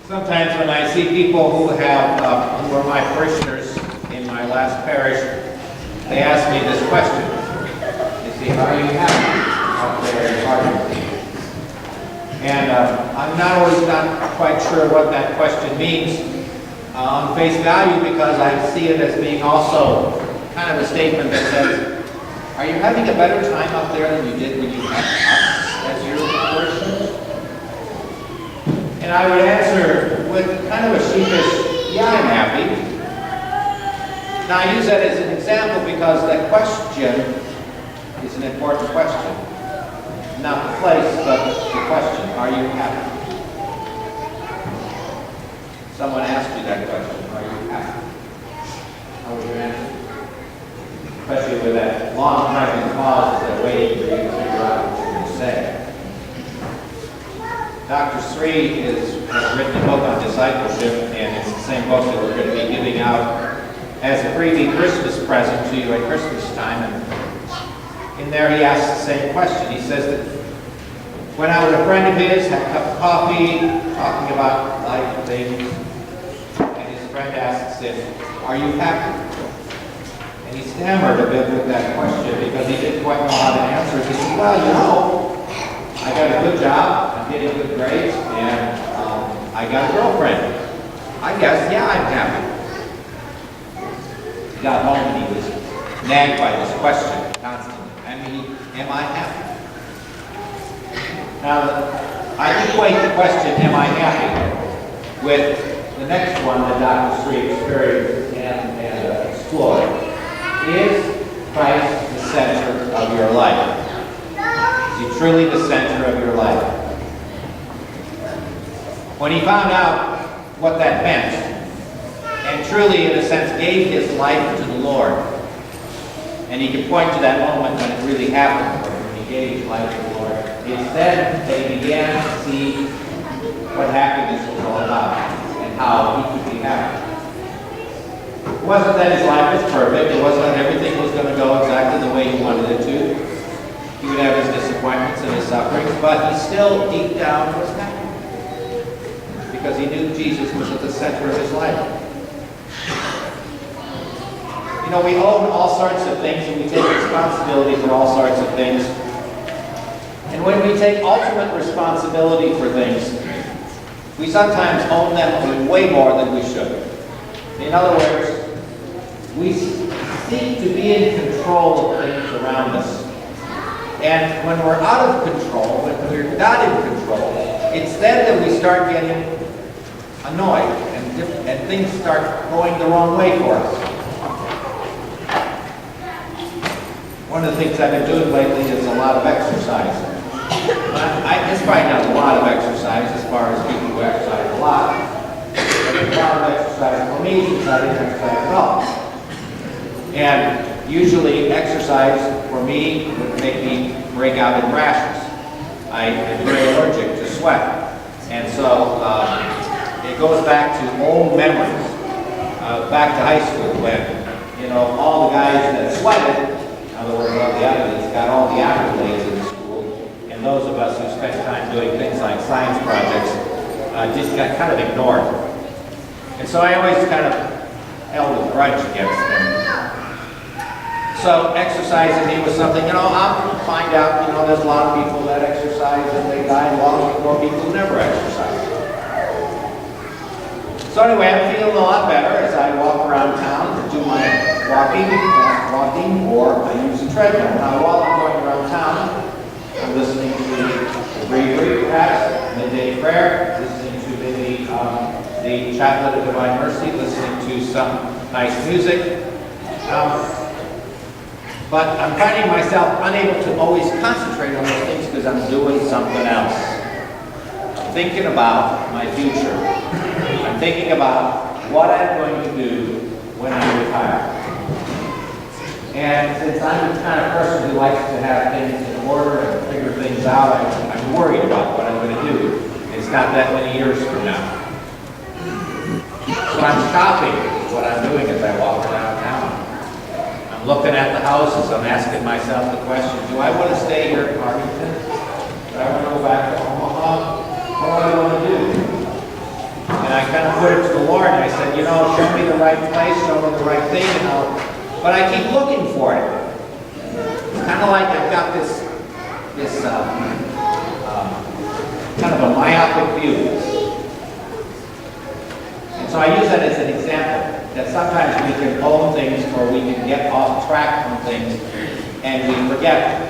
Sometimes when I see people who are my parishioners in my last parish, they ask me this question. They say, "Are you happy out there in Argentina?" And I'm not quite sure what that question means on face value, because I see it as being also kind of a statement that says, "Are you having a better time up there than you did when you had us as your parishioners?" And I would answer with kind of a sheepish, "Yeah, I'm happy." Now I use that as an example because that question is an important question. Not the place, but the question, are you happy? Someone asked you that question, are you happy? How would you answer? Especially with that long pregnant pause that waiting for you to figure out what you're going to say. Dr. Sri has written a book on discipleship, and it's the same book that we're going to be giving out as a freebie Christmas present to you at Christmas time. And in there he asks the same question. He says that went out with a friend of his, had a cup of coffee, talking about life and things, and his friend asks him, "Are you happy?" And he stammered a bit with that question because he didn't quite know how to answer it. He said, "Well, you know, I got a good job, I'm getting good grades, and I got a girlfriend. I guess, yeah, I'm happy." He got home and he was nagged by this question constantly. Am I happy? Now, I equate the question, am I happy, with the next one that Dr. Sri experienced and explored. Is Christ the center of your life? Is he truly the center of your life? When he found out what that meant, and truly, in a sense, gave his life to the Lord, and he could point to that moment when it really happened, when he gave his life to the Lord, it's then that he began to see what happiness was all about, and how he could be happy. It wasn't that his life was perfect, it wasn't that everything was going to go exactly the way he wanted it to. He would have his disappointments and his sufferings, but he still, deep down, was happy. Because he knew Jesus was at the center of his life. You know, we own all sorts of things, and we take responsibility for all sorts of things. And when we take ultimate responsibility for things, we sometimes own them way more than we should. In other words, we seek to be in control of things around us. And when we're out of control, when we're not in control, it's then that we start getting annoyed and things start going the wrong way for us. One of the things I've been doing lately is a lot of exercise. It's probably not a lot of exercise as far as people who exercise a lot. But it's a lot of exercise for me since I didn't exercise at all. And usually exercise for me would make me break out in rashes. I am very allergic to sweat. And so it goes back to old memories, back to high school when, you know, all the guys that sweated, in other words, all the athletes, got all the accolades in school, and those of us who spent time doing things like science projects just got kind of ignored. And so I always kind of held a grudge against them. So exercise to me was something, you know, I'll find out, you know, there's a lot of people that exercise and they die long before people who never exercise. So anyway, I'm feeling a lot better as I walk around town to do my fast walking, or I use a treadmill. Now, while I'm going around town, I'm listening to the breviary, perhaps, midday prayer, listening to maybe the Chaplet of Divine Mercy, listening to some nice music. But I'm finding myself unable to always concentrate on those things because I'm doing something else. I'm thinking about my future. I'm thinking about what I'm going to do when I retire. And since I'm the kind of person who likes to have things in order and figure things out, I'm worried about what I'm going to do. It's not that many years from now. So I'm shopping is what I'm doing as I walk around town. I'm looking at the houses. I'm asking myself the question, do I want to stay here in Arlington? Do I want to go back to Omaha? What do I want to do? show me the right place, show me the right thing, but I keep looking for it. It's kind of like I've got this kind of a myopic view. And so I use that as an example, that sometimes we can own things or we can get off track on things and we forget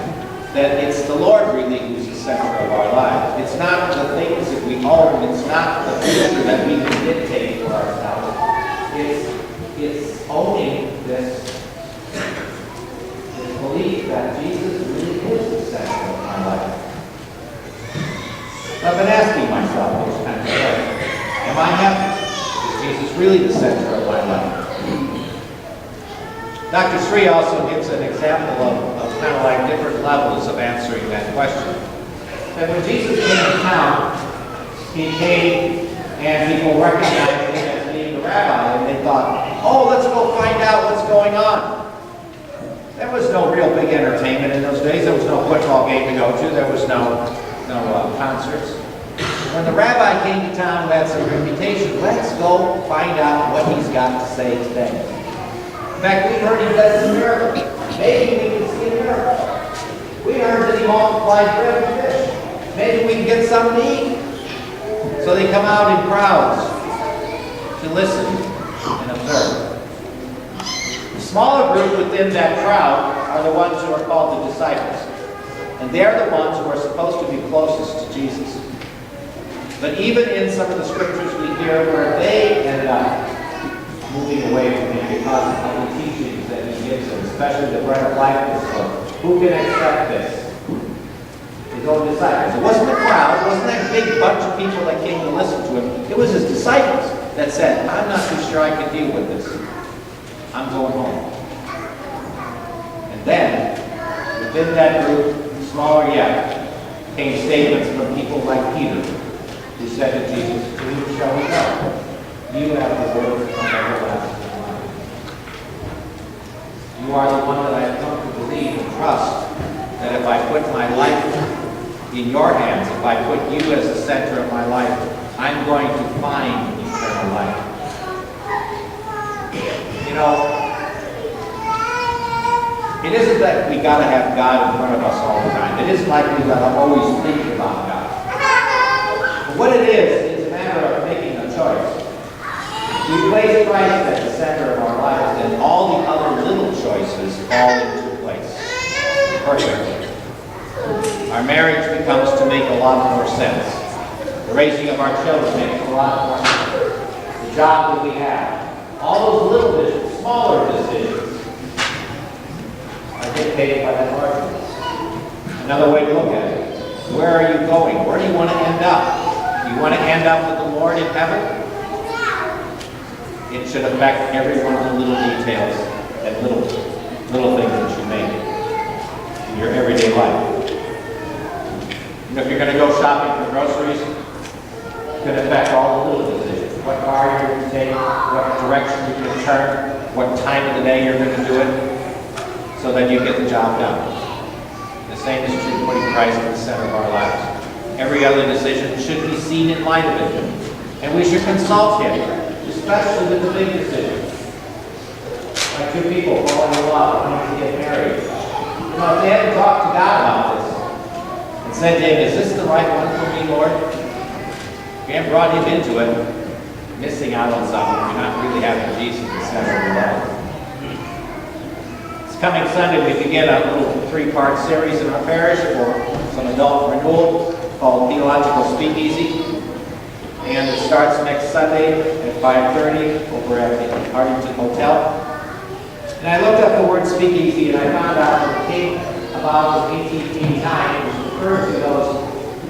that it's the Lord really who's the center of our lives. It's not the things that we own, it's not the future that we can dictate for ourselves. It's owning this belief that Jesus really is the center of my life. I've been asking myself those kinds of questions. Am I happy? Is Jesus really the center of my life? Dr. Sri also gives an example of kind of like different levels of answering that question. That when Jesus came to town, he came and people recognized him as being the rabbi, and they thought, oh, let's go find out what's going on. There was no real big entertainment in those days. There was no football game to go to. There was no concerts. When the rabbi came to town who had some reputation, let's go find out what he's got to say today. In fact, we heard he does a miracle. Maybe we can see a miracle. We heard that he multiplied bread and fish. Maybe we can get something to eat. So they come out in crowds to listen and observe. The smaller group within that crowd are the ones who are called the disciples. And they're the ones who are supposed to be closest to Jesus. But even in some of the scriptures we hear where they end up moving away from him because of the teachings that he gives them, especially the bread of life book. Who can accept this? His own disciples. It wasn't the crowd, it wasn't that big bunch of people that came to listen to him. It was his disciples that said, I'm not too sure I can deal with this. I'm going home. And then, within that group, smaller yet, came statements from people like Peter, who said to Jesus, to whom shall we go? You have the word of everlasting life. You are the one that I have come to believe and trust that if I put my life in your hands, if I put you as the center of my life, I'm going to find eternal life. You know, it isn't that we got to have God in front of us all the time. It isn't like we got to always think about God. But what it is a matter of making a choice. We place Christ at the center of our lives, and all the other little choices fall into place perfectly. Our marriage becomes to make a lot more sense. The raising of our children makes a lot more sense. The job that we have, all those little decisions, smaller decisions, are dictated by that larger one. Another way to look at it, where are you going? Where do you want to end up? Do you want to end up with the Lord in heaven? It should affect every one of the little details and little things that you make in your everyday life. You know, if you're going to go shopping for groceries, it could affect all the little decisions. What car you're going to take, what direction you're going to turn, what time of the day you're going to do it, so that you get the job done. The same is true putting Christ in the center of our lives. Every other decision should be seen in light of it, and we should consult Him, especially with the big decisions. Like two people falling in love, wanting to get married. You know, if they hadn't talked to God about this and said to Him, is this the right one for me, Lord? If you haven't brought Him into it, missing out on something. You're not really having Jesus in the center of your life. This coming Sunday, we begin a little 3-part series in our parish for some adult renewal called Theological Speakeasy. And it starts next Sunday at 5:30 over at the Arlington Hotel. And I looked up the word speakeasy and I found out that it came about in 1889. It was referred to those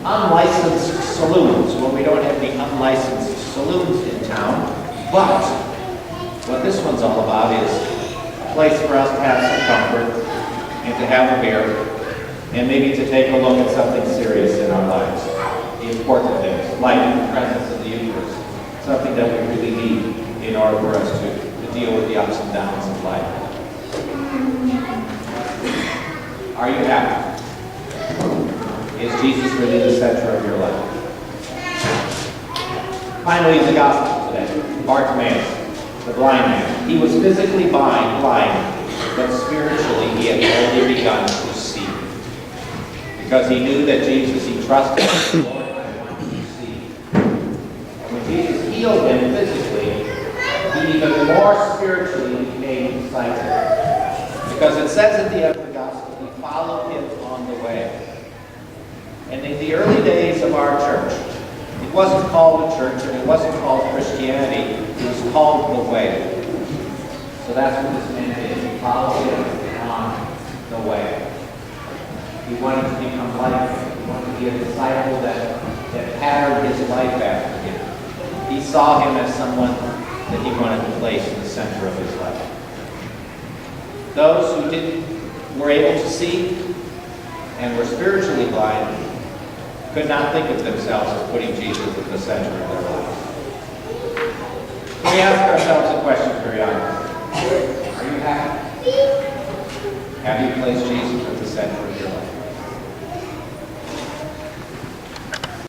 unlicensed saloons, where we don't have any unlicensed saloons in town. But what this one's all about is a place for us to have some comfort and to have a beer and maybe to take a look at something serious in our lives. The important things, like the presence of the Eucharist, something that we really need in order for us to deal with the ups and downs of life. Are you happy? Is Jesus really the center of your life? Finally, the gospel today, Bartimaeus. the blind man. He was physically blind, but spiritually he had already begun to see. Because he knew that Jesus, he trusted him. Lord, I want to see. And when Jesus healed him physically, he even more spiritually became sighted. Because it says at the end of the gospel, he followed him on the way. And in the early days of our church, it wasn't called a church and it wasn't called Christianity, it was called the way. So that's what this man did. He followed him on the way. He wanted to become like him. He wanted to be a disciple that patterned his life after him. He saw him as someone that he wanted to place in the center of his life. Those who were able to see and were spiritually blind could not think of themselves as putting Jesus at the center of their lives. We ask ourselves a question very honestly. Are you happy? Have you placed Jesus at the center